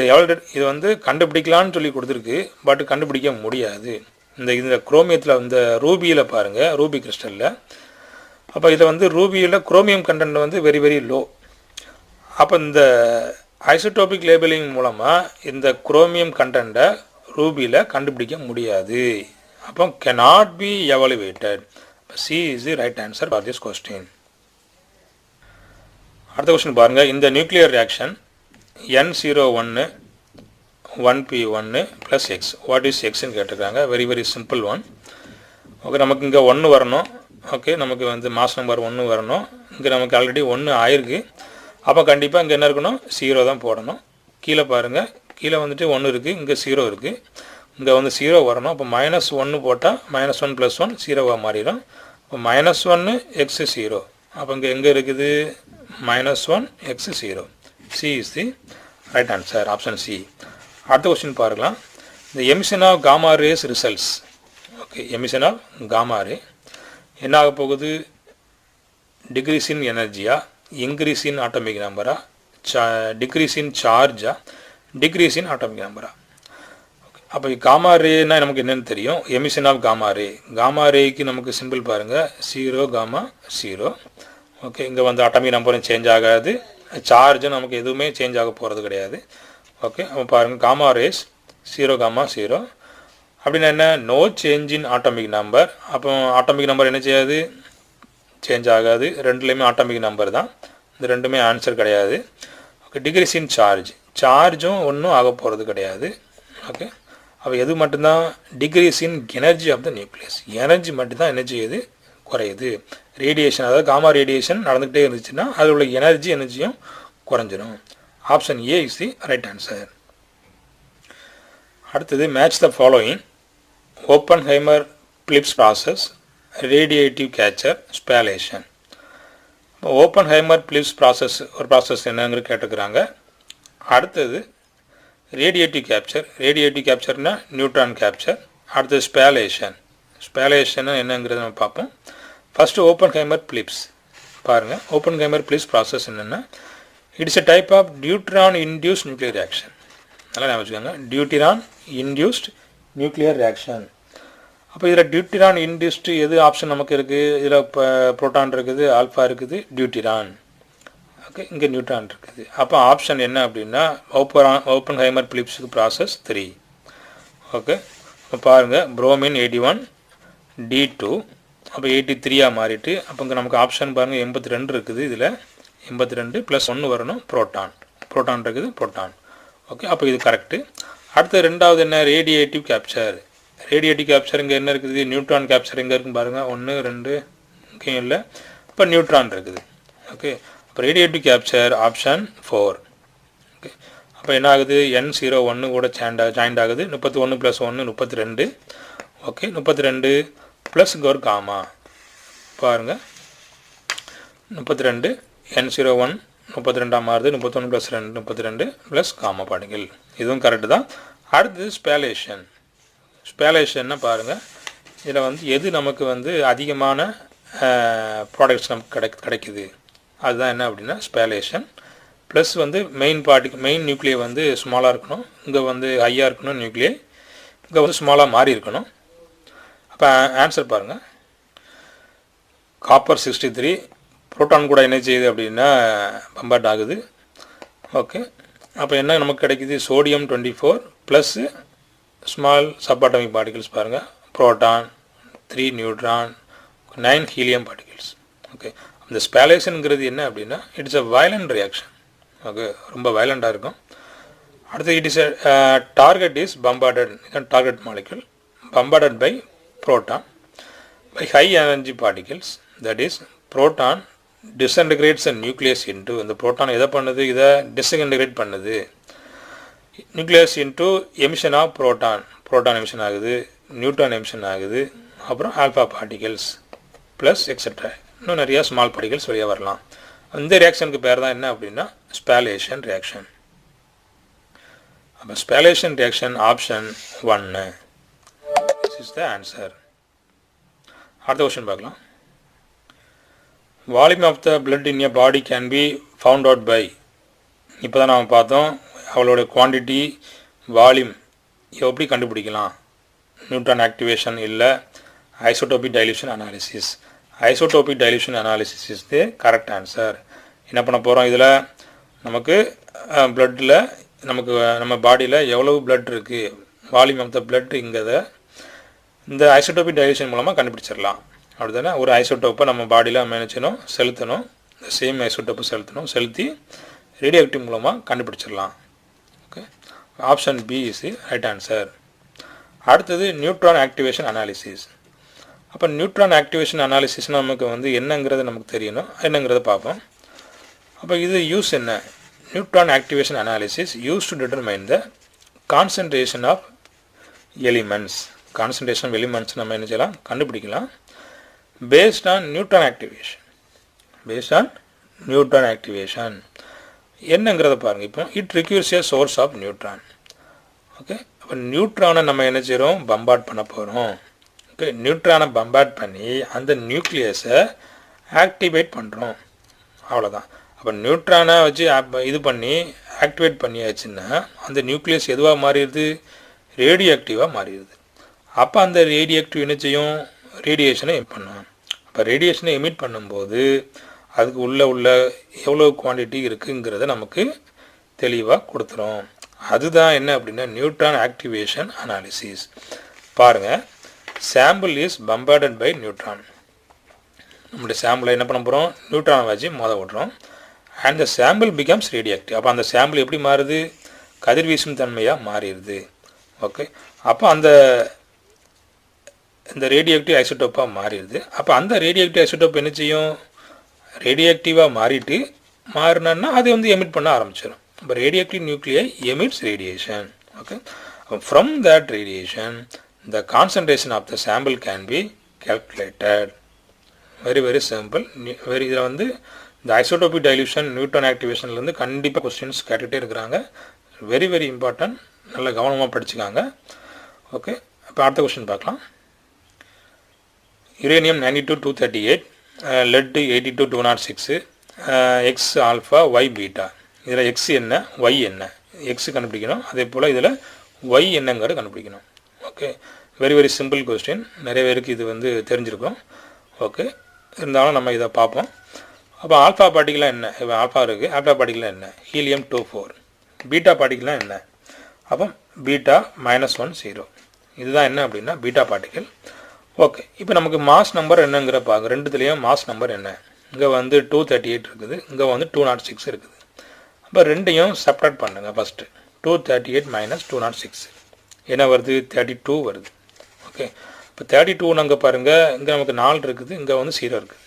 வந்து கண்டுபிடிக்கலான்னு சொல்லி கொடுத்துருக்கு, பட் கண்டுபிடிக்க முடியாது. இந்த குரோமியத்தில் இந்த ரூபியில் பாருங்கள், ரூபி கிறிஸ்டலில். அப்போ இதில் வந்து ரூபியில் குரோமியம் கண்டென்ட் வந்து வெரி வெரி லோ. அப்போ இந்த ஐசோடோபிக் லேபிளிங் மூலமாக இந்த குரோமியம் கண்டென்ட்டை ரூபியில் கண்டுபிடிக்க முடியாது. அப்போ cannot be evaluated. C is the right answer for this question. அடுத்த கொஸ்டின் பாருங்கள், இந்த nuclear reaction N01 1p1 plus x. What is எக்ஸ்ன்னு கேட்டிருக்காங்க. Very very simple one. Okay, நமக்கு இங்கே 1 வரணும். ஓகே, நமக்கு வந்து மாஸ் நம்பர் 1 வரணும். இங்கே நமக்கு ஆல்ரெடி 1 ஆயிருக்கு. அப்போ கண்டிப்பாக இங்கே என்ன இருக்கணும், 0 தான் போடணும். கீழே பாருங்கள், கீழே வந்துட்டு 1 இருக்குது, இங்கே 0 இருக்குது. இங்கே வந்து 0 வரணும். அப்போ -1 போட்டால் -1 + 1 0வாக மாறிடும். இப்போ -1 x 0. அப்போ இங்கே எங்கே இருக்குது, -1 x 0. C is the right answer, option C. அடுத்த கொஸ்டின் பாருக்கலாம். இந்த emission of gamma rays results. Okay, emission of gamma ray என்ன ஆக போகுது, டிக்ரீஸ் இன் எனர்ஜியா, இன்க்ரீஸ் இன் ஆட்டோமிக் நம்பரா, டிக்ரீஸ் இன் சார்ஜா, டிக்ரீஸ் இன் ஆட்டோமிக் நம்பரா. ஓகே, அப்போ காமா ரேனா நமக்கு என்னென்னு தெரியும், emission of gamma ray. Gamma ரேக்கு நமக்கு சிம்பிள் பாருங்கள், 0 காமா 0. ஓகே, இங்கே வந்து ஆட்டோமிக் நம்பரும் சேஞ்ச் ஆகாது, சார்ஜும் நமக்கு எதுவுமே சேஞ்ச் ஆக போகிறது கிடையாது. ஓகே, அப்போ பாருங்கள், காமா ரேஸ் 0 காமா 0 அப்படின்னா என்ன, no change in atomic number. அப்போ ஆட்டோமிக் நம்பர் என்ன செய்யாது, சேஞ்ச் ஆகாது. ரெண்டுலேயுமே ஆட்டோமிக் நம்பர் தான், இந்த ரெண்டுமே ஆன்சர் கிடையாது. ஓகே, டிக்ரீஸ் இன் சார்ஜும் ஒன்றும் ஆக போகிறது கிடையாது. ஓகே, அப்போ எது மட்டும்தான், decrease in energy of the nucleus. Energy மட்டும்தான் என்ன செய்யுது, குறையுது. ரேடியேஷன், அதாவது காமா ரேடியேஷன் நடந்துகிட்டே இருந்துச்சுன்னா அதில் உள்ள எனர்ஜியும் குறைஞ்சிடும். Option A is the right answer. அடுத்தது, match the following. Oppenheimer Phillips process, radiative capture, spallation. Oppenheimer Phillips process ஒரு ப்ராசஸ் என்னங்கிற கேட்டுக்கிறாங்க. அடுத்தது ரேடியேட்டிவ் கேப்சர். ரேடியேட்டிவ் கேப்சர்னா நியூட்ரான் கேப்சர். அடுத்தது ஸ்பேலேஷன் என்னங்கிறத நம்ம பார்ப்போம். ஃபஸ்ட்டு ஓப்பன்ஹைமர் பிலிப்ஸ் பாருங்கள். ஓப்பன்ஹைமர் பிலிப்ஸ் ப்ராசஸ் என்னென்னா, it's a type of deuteron induced nuclear reaction. நல்லா ஞாபகம் வச்சுக்கோங்க, டியூட்ரான் இன்டியூஸ்ட் நியூக்ளியர் ரியாக்ஷன். அப்போ இதில் டியூட்ரான் இன்டியூஸ்டு எது ஆப்ஷன் நமக்கு இருக்குது, இதில் இப்போ புரோட்டான் இருக்குது, ஆல்ஃபா இருக்குது, டியூட்ரான். ஓகே, இங்கே நியூட்ரான் இருக்குது. அப்போ ஆப்ஷன் என்ன அப்படின்னா, ஓப்பன்ஹைமர் பிலிப்ஸ் ப்ராசஸ் 3. ஓகே, இப்போ பாருங்கள், புரோமின் 81 D2, அப்போ 83 மாறிட்டு, அப்போ இங்கே நமக்கு ஆப்ஷன் பாருங்கள் 82 இருக்குது. இதில் 82 + 1 வரணும், புரோட்டான் இருக்குது, புரோட்டான். ஓகே, அப்போ இது கரெக்டு. அடுத்து ரெண்டாவது என்ன, ரேடியேட்டிவ் கேப்சர். ரேடியேட்டிவ் கேப்சர் இங்கே என்ன இருக்குது, நியூட்ரான் கேப்சர் எங்கே இருக்குன்னு பாருங்கள், 1 2 முக்கியம் இல்லை, இப்போ நியூட்ரான் இருக்குது. ஓகே, அப்போ ரேடியேட்டிவ் கேப்சர் ஆப்ஷன் 4. ஓகே, அப்போ என்ன ஆகுது, N01 கூட ஜாயிண்ட் ஆகுது. 31 + 1 32. ஓகே, 32 + ஒரு காமா பாருங்கள், 32 N01 32 மாறுது 31 + 2 32 ப்ளஸ் காமா பார்ட்டிகல். இதுவும் கரெக்டு தான். அடுத்தது ஸ்பேலேஷன். ஸ்பேலேஷன்னா பாருங்கள், இதில் வந்து எது நமக்கு வந்து அதிகமான ப்ராடக்ட்ஸ் நமக்கு கிடைக்குது, அதுதான் என்ன அப்படின்னா ஸ்பேலேஷன். ப்ளஸ் வந்து மெயின் நியூக்ளியை வந்து ஸ்மாலாக இருக்கணும், இங்கே வந்து ஹையாக இருக்கணும் நியூக்ளியை, இங்கே வந்து ஸ்மாலாக மாறி இருக்கணும். அப்போ ஆன்சர் பாருங்கள், காப்பர் 63 புரோட்டான் கூட என்ன செய்யுது அப்படின்னா பம்பாட் ஆகுது. ஓகே, அப்போ என்ன நமக்கு கிடைக்குது, sodium 24 plus small subatomic particles பாருங்கள், proton 3 neutron 9 helium particles. Okay, அந்த ஸ்பேலேஷனுங்கிறது என்ன அப்படின்னா it's a violent reaction. Okay, ரொம்ப வயலண்டாக இருக்கும். அடுத்து it is target is bombarded, இதுதான் target molecule, bombarded by proton by high energy particles, that is proton disintegrates a nucleus into, இந்த புரோட்டான் எதை பண்ணுது, இதை டிஸ்இன்டகிரேட் பண்ணுது, nucleus into emission of proton emission ஆகுது, நியூட்ரான் எமிஷன் ஆகுது, அப்புறம் alpha particles plus etcetera, இன்னும் நிறையா ஸ்மால் பார்ட்டிகல்ஸ் வெளியே வரலாம். இந்த ரியாக்ஷனுக்கு பேர் தான் என்ன அப்படின்னா ஸ்பேலேஷன் ரியாக்ஷன். அப்போ spallation reaction option 1. This is the answer. அடுத்த கொஸ்டின் பார்க்கலாம். Volume of the blood in a body can be found out by, இப்போ தான் நாம் பார்த்தோம் அவளோட குவான்டிட்டி வால்யூம் எப்படி கண்டுபிடிக்கலாம், நியூட்ரான் ஆக்டிவேஷன் இல்லை isotopic dilution analysis. Isotopic dilution analysis is the correct answer. என்ன பண்ண போகிறோம், இதில் நமக்கு பிளட்டில் நமக்கு நம்ம பாடியில் எவ்வளவு பிளட் இருக்குது, வால்யூம் ஆஃப் த பிளட்டுங்கிறத இந்த ஐசோடோபிக் டைல்யூஷன் மூலமாக கண்டுபிடிச்சிடலாம். அப்படி தானே, ஒரு ஐசோடோப்பை நம்ம பாடியில் நம்ம நினச்சணும் செலுத்தணும், இந்த சேம் ஐசோடோப்பை செலுத்தி ரேடியோ ஆக்டிவ் மூலமாக கண்டுபிடிச்சிடலாம். Okay, option B is the right answer. அடுத்தது நியூட்ரான் ஆக்டிவேஷன் அனாலிசிஸ். அப்போ நியூட்ரான் ஆக்டிவேஷன் அனாலிசிஸ் நமக்கு வந்து என்னங்கிறது நமக்கு தெரியணும், என்னங்கிறத பார்ப்போம். அப்போ இது யூஸ் என்ன, neutron activation analysis use to determine the concentration of elements. Concentration of elements நம்ம என்ன செய்யலாம், கண்டுபிடிக்கலாம் பேஸ்ட் ஆன் நியூட்ரான் ஆக்டிவேஷன். என்னங்கிறத பாருங்கள். இப்போ it requires a source of neutron. Okay, அப்போ நியூட்ரானை நம்ம என்ன செய்கிறோம், பம்பார்ட் பண்ண போகிறோம். ஓகே, நியூட்ரானை பம்பார்ட் பண்ணி அந்த நியூக்ளியஸை ஆக்டிவேட் பண்ணுறோம், அவ்வளோதான். அப்போ நியூட்ரானை வச்சு இது பண்ணி ஆக்டிவேட் பண்ணியாச்சுன்னா அந்த நியூக்ளியஸ் எதுவாக மாறிடுது, ரேடியோ ஆக்டிவாக மாறிடுது. அப்போ அந்த ரேடியோ ஆக்டிவ் என்ன செய்யும், ரேடியேஷனை எமிட் பண்ணும். அப்போ ரேடியேஷனை எமிட் பண்ணும்போது அதுக்கு உள்ள எவ்வளோ குவான்டிட்டி இருக்குங்கிறத நமக்கு தெளிவாக கொடுத்துரும். அதுதான் என்ன அப்படின்னா நியூட்ரான் ஆக்டிவேஷன் அனாலிசிஸ். பாருங்கள், sample is bombarded by neutron. நம்முடைய சாம்பிளை என்ன பண்ண போகிறோம், நியூட்ரானை வச்சு விட்றோம். And the sample becomes radioactive. அப்போ அந்த சாம்பிள் எப்படி மாறுது, கதிர்வீசும் தன்மையாக மாறிடுது. ஓகே, அப்போ இந்த ரேடியோ ஆக்டிவ் ஐசோடோப்பாக மாறிடுது. அப்போ அந்த ரேடியோ ஆக்டிவ் ஐசோடோப் என்ன செய்யும், ரேடியோ ஆக்டிவாக மாறினா அது வந்து எமிட் பண்ண ஆரம்பிச்சிடும். இப்போ radioactive nuclei emits radiation. Okay, from that radiation the concentration of the sample can be calculated. Very simple. இதில் வந்து இந்த ஐசோடோபிக் டைல்யூஷன் நியூட்ரான் ஆக்டிவேஷன்லேருந்து கண்டிப்பாக கொஸ்டின்ஸ் கேட்டுகிட்டே இருக்கிறாங்க. வெரி இம்பார்ட்டன்ட், நல்ல கவனமாக படிச்சுக்காங்க. ஓகே, இப்போ அடுத்த கொஸ்டின் பார்க்கலாம். Uranium 92-238, lead 82-206, X alpha Y beta. இதில் எக்ஸ் என்ன, ஒய் என்ன, எக்ஸ் கண்டுபிடிக்கணும். அதே போல் இதில் ஒய் என்னங்கிறது கண்டுபிடிக்கணும். Okay, very simple question. நிறைய பேருக்கு இது வந்து தெரிஞ்சிருக்கும். ஓகே, இருந்தாலும் நம்ம இதை பார்ப்போம். அப்போ ஆல்ஃபா பார்ட்டிகலாக என்ன, இப்போ ஆல்ஃபா இருக்குது, ஆல்ஃபா பார்ட்டிகலாக என்ன, ஹீலியம் 24. பீட்டா பார்ட்டிகலாக என்ன, அப்போ பீட்டா -10. இதுதான் என்ன அப்படின்னா பீட்டா பார்ட்டிகல். ஓகே, இப்போ நமக்கு மாஸ் நம்பர் என்னங்கிற பார்க்க, ரெண்டுத்துலேயும் மாஸ் நம்பர் என்ன, இங்கே வந்து 238 இருக்குது, இங்கே வந்து 206 இருக்குது. அப்போ ரெண்டையும் செப்ரேட் பண்ணுங்கள். ஃபஸ்ட்டு 238 - 206 என்ன வருது, 32 வருது. ஓகே, இப்போ 32 அங்கே பாருங்கள், இங்கே நமக்கு 4 இருக்குது, இங்கே வந்து 0 இருக்குது.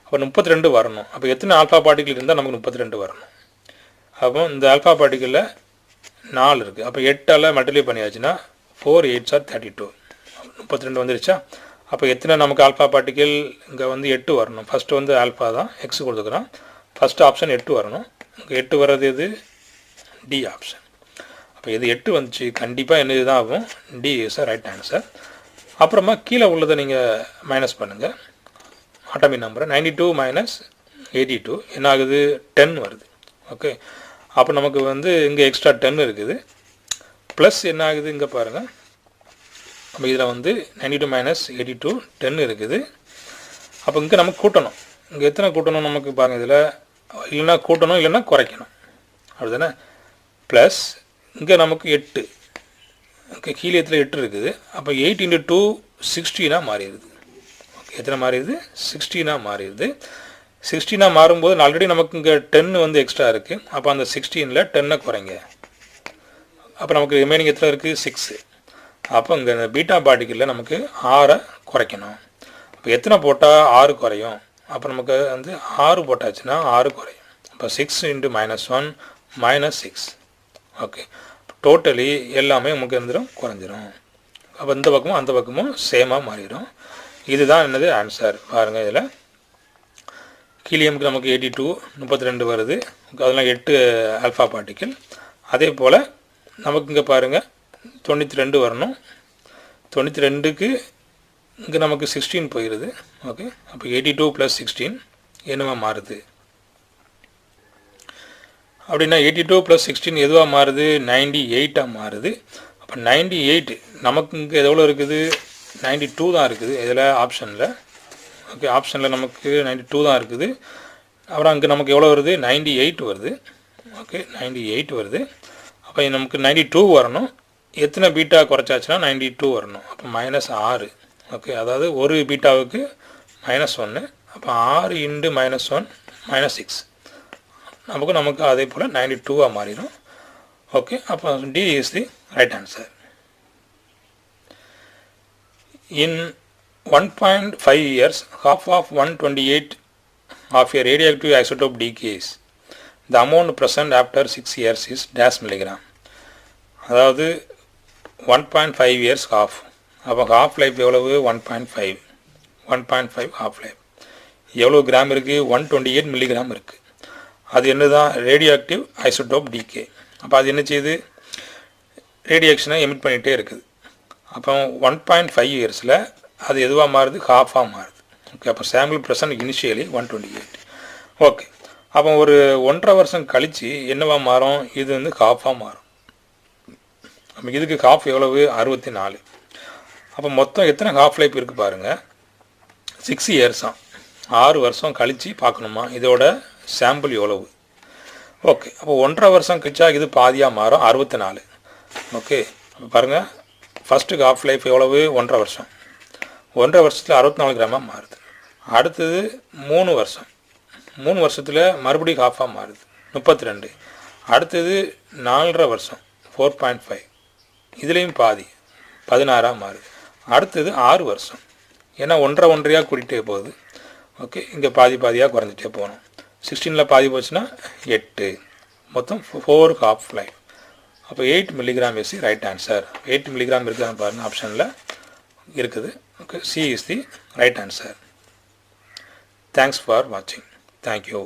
அப்போ 32 வரணும். அப்போ எத்தனை ஆல்ஃபா பார்ட்டிகல் இருந்தால் நமக்கு 32 வரணும். அப்போ இந்த ஆல்ஃபா பார்ட்டிகளில் 4 இருக்குது. அப்போ 8ஆல் மல்டிப்ளை பண்ணியாச்சுன்னா 4 8s are 32, 32 வந்துருச்சா. அப்போ எத்தனை நமக்கு ஆல்ஃபா பார்ட்டிக்கல் இங்கே வந்து 8 வரணும். ஃபஸ்ட்டு வந்து ஆல்ஃபா தான் எக்ஸ் கொடுத்துக்கிறோம். ஃபஸ்ட்டு ஆப்ஷன் 8 வரணும். இங்கே 8 வர்றது எது? D option. அப்போ இது 8 வந்துச்சு, கண்டிப்பாக என்ன இதுதான் ஆகும்? D is right answer. அப்புறமா கீழே உள்ளதை நீங்கள் மைனஸ் பண்ணுங்கள். அட்டாமிக் நம்பரை 92 மைனஸ் 82 என்ன ஆகுது? 10 வருது. ஓகே, அப்போ நமக்கு வந்து இங்கே எக்ஸ்ட்ரா 10 இருக்குது. ப்ளஸ் என்ன ஆகுது இங்கே பாருங்கள். நம்ம இதில் வந்து 92 மைனஸ் 82 10 இருக்குது. அப்போ இங்கே நமக்கு கூட்டணும். இங்கே எத்தனை கூட்டணும் நமக்கு பாருங்கள். இதில் இல்லைன்னா கூட்டணும், இல்லைன்னா குறைக்கணும், அப்படிதானே? ப்ளஸ் இங்கே நமக்கு 8. ஓகே, கீழேத்தில் 8 இருக்குது. அப்போ 8 × 2 16 மாறிடுது. ஓகே, எத்தனை மாறிடுது? 16 மாறிடுது. 16 மாறும்போது ஆல்ரெடி நமக்கு இங்கே 10 வந்து எக்ஸ்ட்ரா இருக்குது. அப்போ அந்த 16ல் 10 குறைங்க. அப்போ நமக்கு ரிமைனிங் எத்தனை இருக்குது? 6. அப்போ இங்கே இந்த பீட்டா பார்ட்டிக்கலில் நமக்கு 6 குறைக்கணும். அப்போ எத்தனை போட்டால் 6 குறையும்? அப்போ நமக்கு வந்து 6 போட்டாச்சுன்னா 6 குறையும். அப்போ 6 × -1 -6. ஓகே, டோட்டலி எல்லாமே நமக்கு இருந்துடும், குறைஞ்சிரும். அப்போ இந்த பக்கமும் அந்த பக்கமும் சேமாக மாறிடும். இதுதான் என்னது ஆன்சர். பாருங்கள், இதில் ஹீலியமுக்கு நமக்கு 82 32 வருது. அதெல்லாம் 8 ஆல்ஃபா பார்ட்டிக்கல். அதே போல் நமக்கு இங்கே பாருங்கள் 92 வரணும். 92க்கு இங்கே நமக்கு 16 போயிடுது. ஓகே, அப்போ 82 + 16 என்னவா மாறுது? அப்படின்னா 82 + 16 எதுவாக மாறுது? 98 மாறுது. அப்போ 98 நமக்கு இங்கே எவ்வளோ இருக்குது? 92 தான் இருக்குது இதில் ஆப்ஷனில். ஓகே, ஆப்ஷனில் நமக்கு 92 தான் இருக்குது. அப்புறம் அங்கே நமக்கு எவ்வளோ வருது? 98 வருது. ஓகே, 98 வருது. அப்போ நமக்கு 92 வரணும். எத்தனை பீட்டா குறைச்சாச்சுன்னா 92 வரணும். அப்போ -6. ஓகே, அதாவது ஒரு பீட்டாவுக்கு -1. அப்போ 6 × -1 -6 நமக்கு அதே போல் 92 மாறிடும். ஓகே, அப்போ D is the right answer. In 1.5 years, half of 128 of a radioactive isotope decays. The amount present after 6 years is dash milligram. அதாவது 1.5 years half. அப்போ half life எவ்வளவு? 1.5. 1.5 half life. எவ்வளோ கிராம் இருக்குது? 128 மில்லிகிராம் இருக்குது. அது என்ன தான்? Radioactive isotope decay. அப்போ அது என்ன செய்யுது? ரேடியேஷனை எமிட் பண்ணிகிட்டே இருக்குது. அப்போ 1.5 இயர்ஸில் அது எதுவாக மாறுது? ஹாஃபாக மாறுது. ஓகே, அப்போ சாம்பிள் ப்ரெசன்ட் இனிஷியலி 128. ஓகே, அப்போ ஒரு 1.5 வருஷம் கழித்து என்னவா மாறும்? இது வந்து ஹாஃபாக மாறும். அப்போ இதுக்கு ஹாஃப் எவ்வளவு? 64. அப்போ மொத்தம் எத்தனை ஹாஃப் லைஃப் இருக்குது பாருங்கள்? 6 இயர்ஸாக 6 வருஷம் கழித்து பார்க்கணுமா இதோட சாம்பிள் எவ்வளவு? ஓகே, அப்போ 1.5 வருஷம் கழிச்சா இது பாதியாக மாறும், 64. ஓகே, அப்போ பாருங்கள், ஃபஸ்ட்டு ஹாஃப் லைஃப் எவ்வளவு? 1.5 வருஷம். 1.5 வருஷத்தில் 64 கிராமாக மாறுது. அடுத்தது 3 வருஷம். 3 வருஷத்தில் மறுபடியும் ஹாஃபாக மாறுது, 32. அடுத்தது 4.5 வருஷம், 4.5. இதுலேயும் பாதி 16 மாறுது. அடுத்தது 6 வருஷம். ஏன்னா 1.5 கூட்டிகிட்டே போகுது. ஓகே, இங்கே பாதியாக குறைஞ்சிட்டே போகணும். 16ல் பாதி போச்சுன்னா 8. மொத்தம் 4 ஹாஃப் லைஃப். அப்போ 8 milligram is the right answer. 8 milligram இருக்குதுன்னு பாருங்கள், ஆப்ஷனில் இருக்குது. Okay, C is the right answer. Thanks for வாட்சிங். தேங்க்யூ.